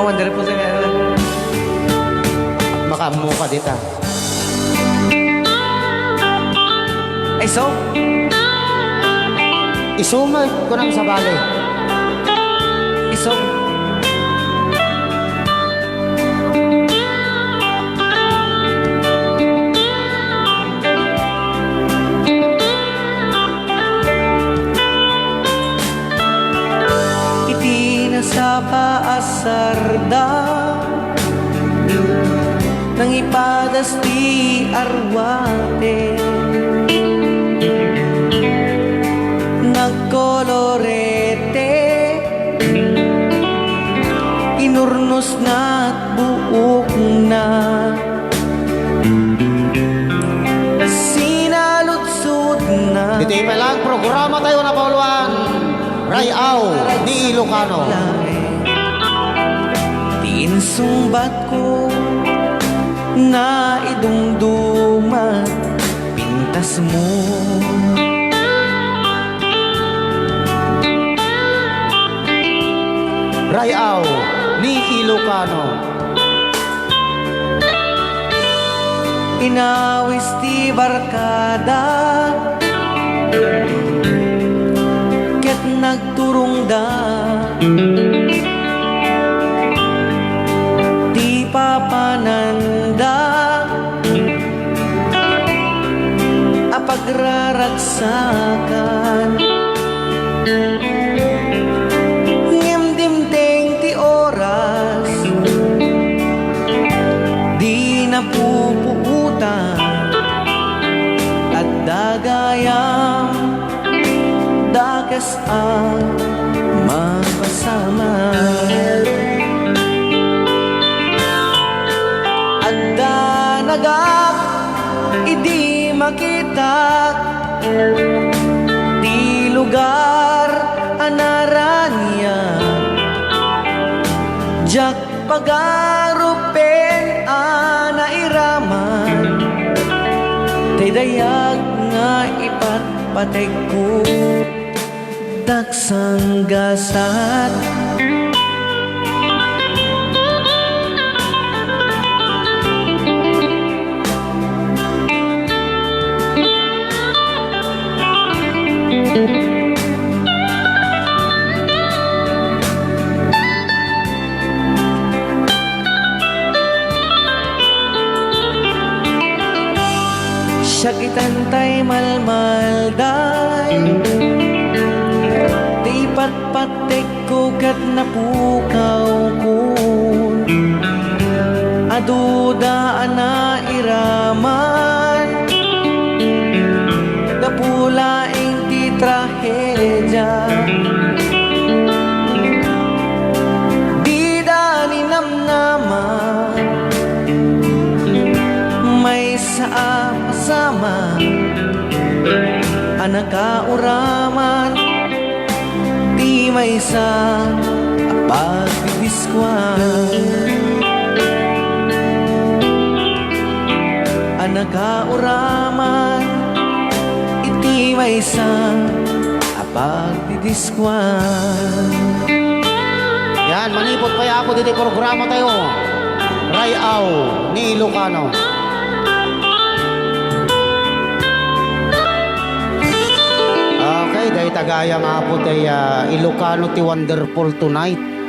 nga wonderful sa meron. Makamuka dita. Ay, so? Isumay ko nang sa bali. Iso? Sa paasarda nang ipadas ti arwate nagkolorete inurnos na't buok na sinalutsod na. Dito yung lang programa tayo na pauluan. Rayaw ni Ilocano. Tiinsumbat ko na idungduma pintas mo. Rayaw ni Ilocano. Inawis ti barkada ket nagturong da di papananda apagraragsakan ngimdimteng ti oras di napupuutan at dagayang dagas ang mapasama at danagak idi makita di lugar anaranya jak pagarupen anairaman tay dayag nga ipatpatek ko daksang gasat siya kitantay malmalday di patpatek ko kat napukaw ko adudaan na iraman napulaing ti trahedya di dani namnaman may sama anak kauraman di may sa pagbibiskuan anak kauraman iti may sa pagbibiskuan. Yan, manipot pa ako dito programa tayo. Rayaw ni Ilocano. Okay, dahil tagaya nga po tayo Ilocano ti Wonderful Tonight.